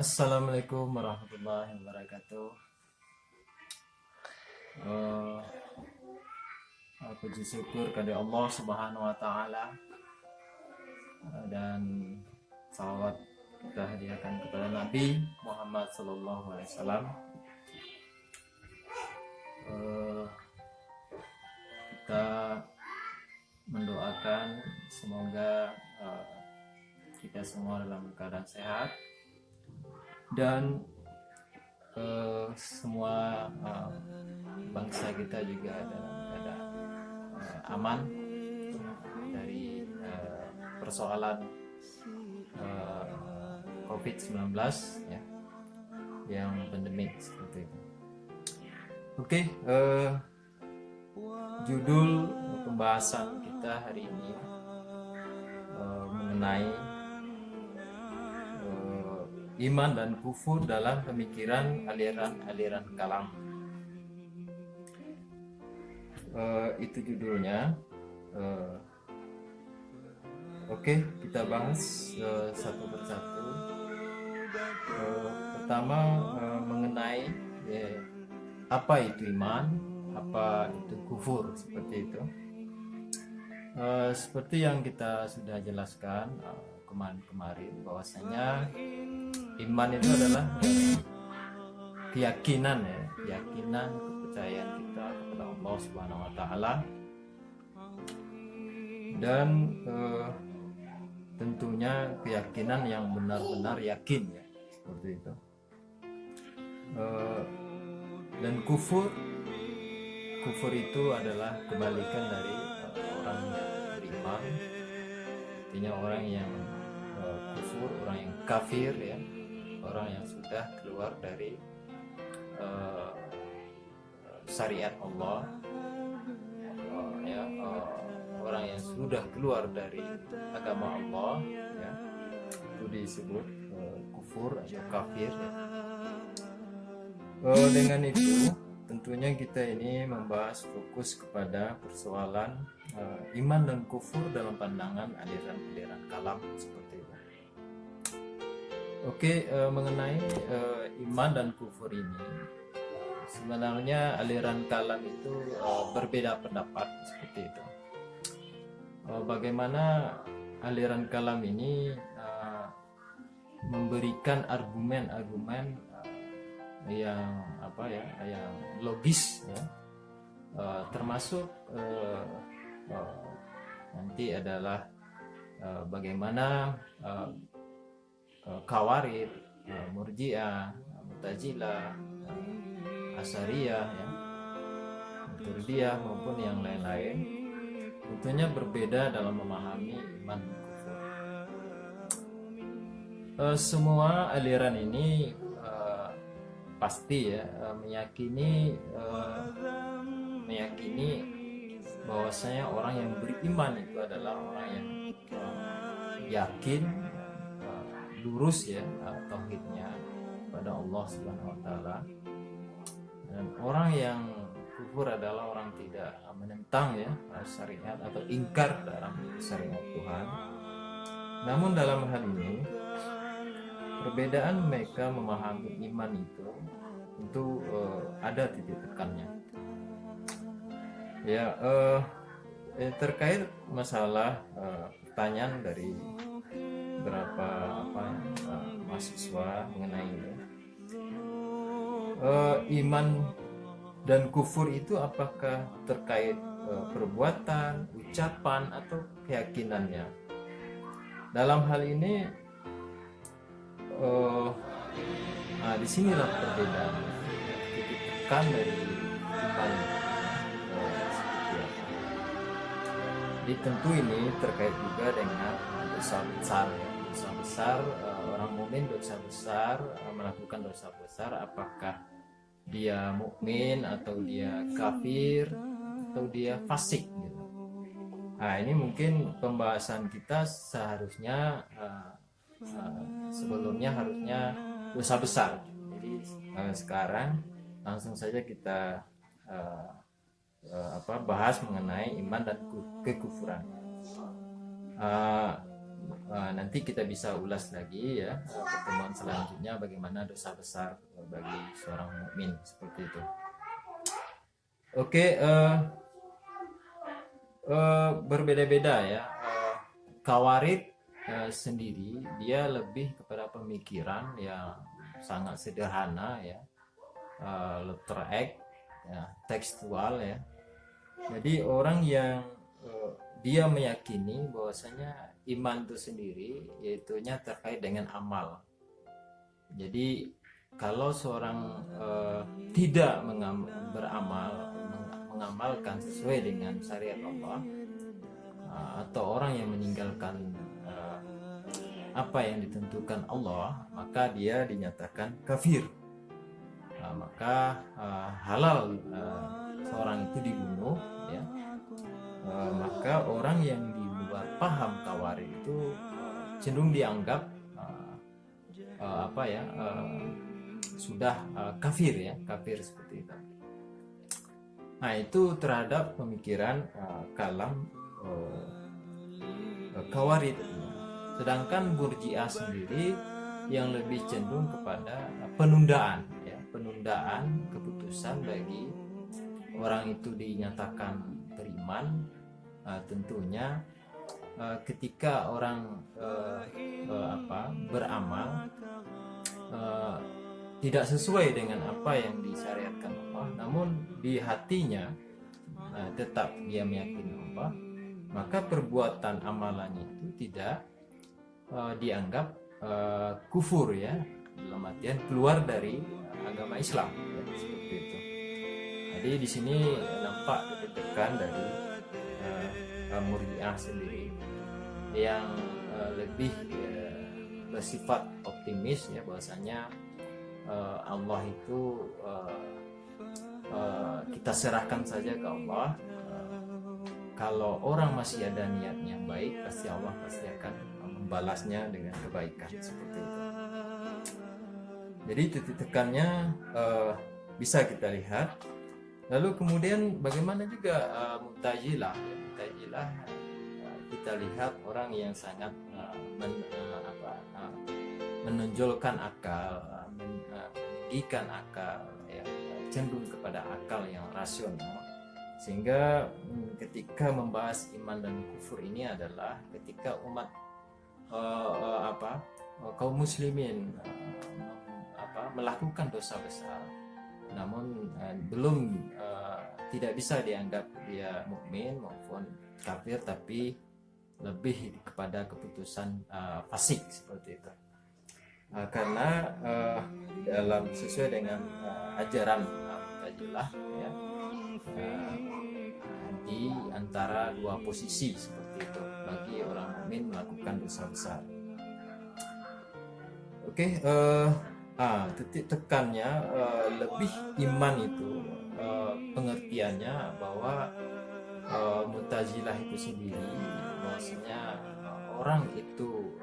Assalamualaikum warahmatullahi wabarakatuh. Eh, Puji syukur kepada Allah Subhanahu wa Ta'ala, dan salawat kita hadiahkan kepada Nabi Muhammad Sallallahu Alaihi Wasallam. Kita mendoakan semoga kita semua dalam keadaan sehat dan semua bangsa kita juga dalam keadaan aman dari persoalan COVID-19 ya, yang pandemik seperti itu. Oke, judul pembahasan kita hari ini mengenai iman dan kufur dalam pemikiran aliran-aliran kalam. Itu judulnya. Oke, kita bahas satu persatu. Pertama, mengenai apa itu iman, apa itu kufur, seperti itu. Seperti yang kita sudah jelaskan kemarin bahwasanya iman itu adalah keyakinan kepercayaan kita kepada Allah Subhanahu wa Ta'ala, dan tentunya keyakinan yang benar-benar yakin ya, seperti itu. Dan kufur itu adalah kebalikan dari orang yang beriman, artinya orang yang kufur, orang yang kafir ya, orang yang sudah keluar dari syariat Allah, orang yang sudah keluar dari agama Allah ya, itu disebut kufur atau kafir ya. Dengan itu tentunya kita ini membahas fokus kepada persoalan iman dan kufur dalam pandangan aliran-aliran kalam seperti itu. Oke, mengenai iman dan kufur ini, sebenarnya aliran kalam itu berbeda pendapat seperti itu. Bagaimana aliran kalam ini memberikan argumen-argumen yang yang logis ya, termasuk nanti adalah bagaimana Khawarij, Murji'ah, Mu'tazilah, Asy'ariyah ya, Maturidiyah maupun yang lain-lain tentunya berbeda dalam memahami iman dan kufur. Semua aliran ini pasti ya meyakini bahwasanya orang yang beriman itu adalah orang yang yakin lurus ya tauhidnya pada Allah Subhanahu wa Ta'ala, dan orang yang kufur adalah orang tidak menentang ya syariat atau ingkar dalam syariat Tuhan. Namun dalam hal ini perbedaan mereka memahami iman itu tentu ada titik tekannya ya. Terkait masalah pertanyaan dari beberapa mahasiswa mengenai ini, iman dan kufur itu apakah terkait perbuatan, ucapan atau keyakinannya? Dalam hal ini disinilah perbedaan titik tekan dari iman seperti apa. Jadi tentu ini terkait juga dengan dosa besar ya. Dosa besar, orang mukmin dosa besar, melakukan dosa besar, apakah dia mukmin atau dia kafir atau dia fasik gitu. Nah ini mungkin pembahasan kita seharusnya sebelumnya harusnya dosa besar. Jadi sekarang langsung saja kita bahas mengenai iman dan kekufuran. nanti kita bisa ulas lagi ya pertemuan selanjutnya bagaimana dosa besar bagi seorang mukmin seperti itu. Oke, berbeda-beda ya. Khawarij sendiri dia lebih kepada pemikiran yang sangat sederhana ya, letter X ya, tekstual ya. Jadi orang yang dia meyakini bahwasanya iman itu sendiri yaitunya terkait dengan amal. Jadi kalau seorang tidak mengamalkan sesuai dengan syariat Allah, atau orang yang meninggalkan apa yang ditentukan Allah, maka dia dinyatakan kafir. Maka halal seorang itu dibunuh ya. Maka orang yang di luar paham Khawarij itu cenderung dianggap sudah kafir ya, kafir seperti itu. Nah, itu terhadap pemikiran kalam Khawarij. Sedangkan Murji'ah sendiri yang lebih cenderung kepada penundaan ya, penundaan keputusan bagi orang itu dinyatakan beriman, tentunya ketika orang beramal tidak sesuai dengan apa yang disyariatkan Allah, namun di hatinya tetap dia meyakini Allah, maka perbuatan amalannya itu tidak dianggap kufur ya, dalam artian keluar dari agama Islam ya, seperti itu. Jadi di sini nampak ditekan dari Murji'ah sendiri yang lebih bersifat optimis ya, bahwasanya Allah itu kita serahkan saja ke Allah. Kalau orang masih ada niatnya baik, pasti Allah pasti akan membalasnya dengan kebaikan seperti itu. Jadi titik tekannya bisa kita lihat. Lalu kemudian bagaimana juga Mu'tazilah? Mu'tazilah kita lihat orang yang sangat menonjolkan akal, meninggikan akal, ya, cenderung kepada akal yang rasional, sehingga ketika membahas iman dan kufur ini adalah ketika umat kaum muslimin melakukan dosa besar, namun belum tidak bisa dianggap dia mukmin maupun kafir, tapi lebih kepada keputusan fasik seperti itu. Karena dalam sesuai dengan ajaran Mu'tazilah ya, di antara dua posisi seperti itu bagi orang mukmin melakukan dosa besar. Oke, titik tekannya lebih iman itu pengertiannya bahwa Mu'tazilah itu sendiri bahwasanya orang itu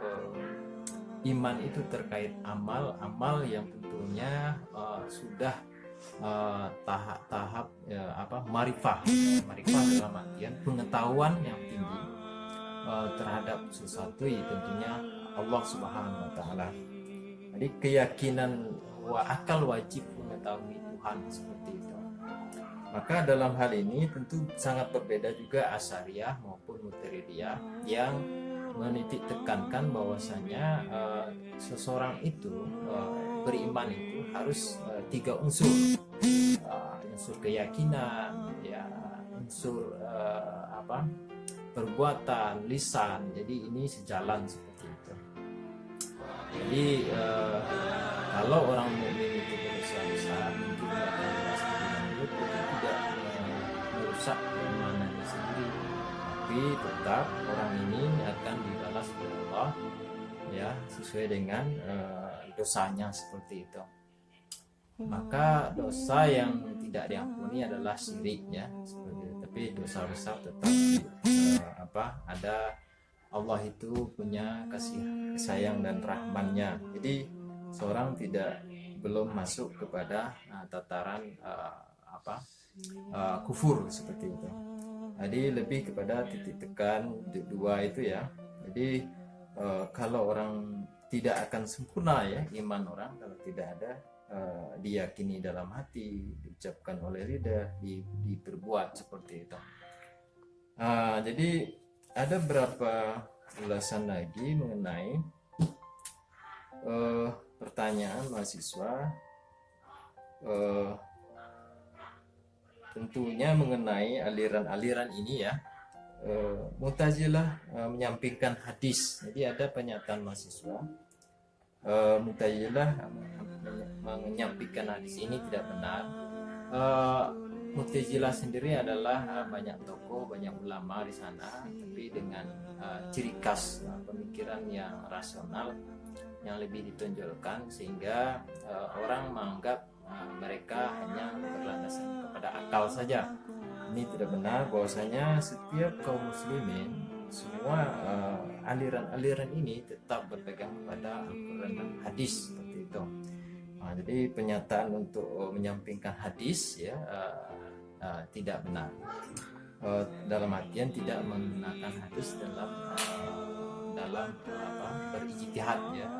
iman itu terkait amal yang tentunya sudah tahap marifah dalam artian pengetahuan yang tinggi terhadap sesuatu, tentunya Allah Subhanahu wa taala. Jadi keyakinan akal wajib mengetahui Tuhan seperti itu. Maka dalam hal ini tentu sangat berbeda juga Asy'ariyah maupun Maturidiyah yang menitik tekankan bahwasanya seseorang itu beriman itu harus tiga unsur, unsur keyakinan ya, unsur perbuatan, lisan. Jadi ini sejalan seperti itu. Jadi kalau orang mukmin itu berdosa besar, mungkin akan itu tidak merusak keimanannya sendiri, tapi tetap orang ini akan dibalas oleh Allah ya sesuai dengan dosanya seperti itu. Maka dosa yang tidak diampuni adalah syirik ya seperti itu. Tapi dosa besar tetap ada, Allah itu punya kasih sayang dan rahmannya. Jadi seorang belum masuk kepada tataran kufur seperti itu. Jadi lebih kepada titik tekan dua itu ya. Jadi kalau orang tidak akan sempurna ya iman orang kalau tidak ada diyakini dalam hati, diucapkan oleh lidah, diperbuat seperti itu. Jadi ada beberapa ulasan lagi mengenai pertanyaan mahasiswa, tentunya mengenai aliran-aliran ini ya. Mu'tazilah menyampingkan hadis. Jadi ada pernyataan mahasiswa, Mu'tazilah menyampingkan hadis ini tidak benar. Mu'tazilah sendiri adalah banyak tokoh, banyak ulama di sana, tapi dengan ciri khas pemikiran yang rasional yang lebih ditonjolkan, sehingga orang menganggap mereka hanya berlandaskan kepada akal saja. Ini tidak benar, bahwasanya setiap kaum muslimin semua aliran-aliran ini tetap berpegang kepada Al-Quran dan hadis seperti itu. Jadi pernyataan untuk menyampingkan hadis ya tidak benar. Dalam artian tidak menggunakan hadis dalam berijtihad ya,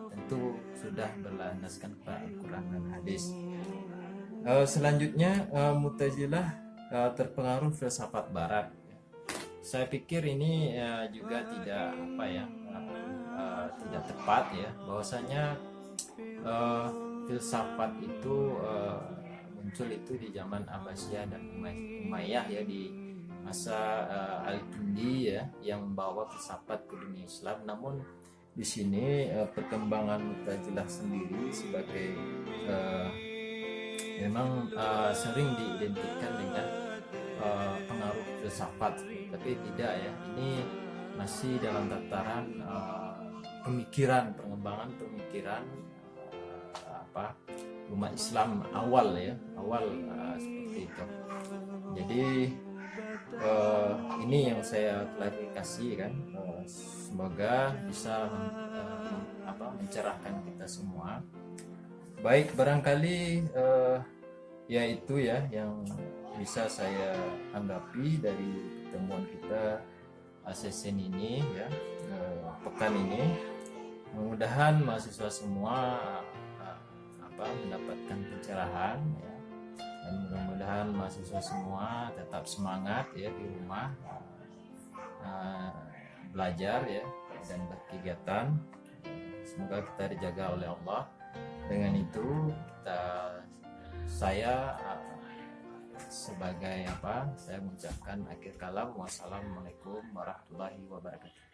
tentu sudah berlandaskan kepada Al-Quran dan hadis. Selanjutnya Mu'tazilah terpengaruh filsafat barat. Saya pikir ini juga tidak tidak tepat ya, bahwasanya filsafat itu muncul itu di zaman Abbasiyah dan Umayyah ya, di masa Al-Kindi ya, yang membawa filsafat ke dunia Islam. Namun di sini perkembangan Mu'tazilah sendiri sebagai memang sering diidentikan dengan pengaruh filsafat, tapi tidak ya, ini masih dalam tataran pemikiran, pengembangan pemikiran umat Islam awal ya, seperti itu. Jadi ini yang saya klarifikasi kan, semoga bisa mencerahkan kita semua. Baik, barangkali ya itu ya yang bisa saya anggapi dari pertemuan kita sesi ini ya, pekan ini. Mudah-mudahan mahasiswa semua mendapatkan pencerahan ya, dan mudah-mudahan mahasiswa semua tetap semangat ya di rumah belajar ya dan berkegiatan. Semoga kita dijaga oleh Allah. Dengan itu saya sebagai saya mengucapkan akhir kalam. Wassalamualaikum warahmatullahi wabarakatuh.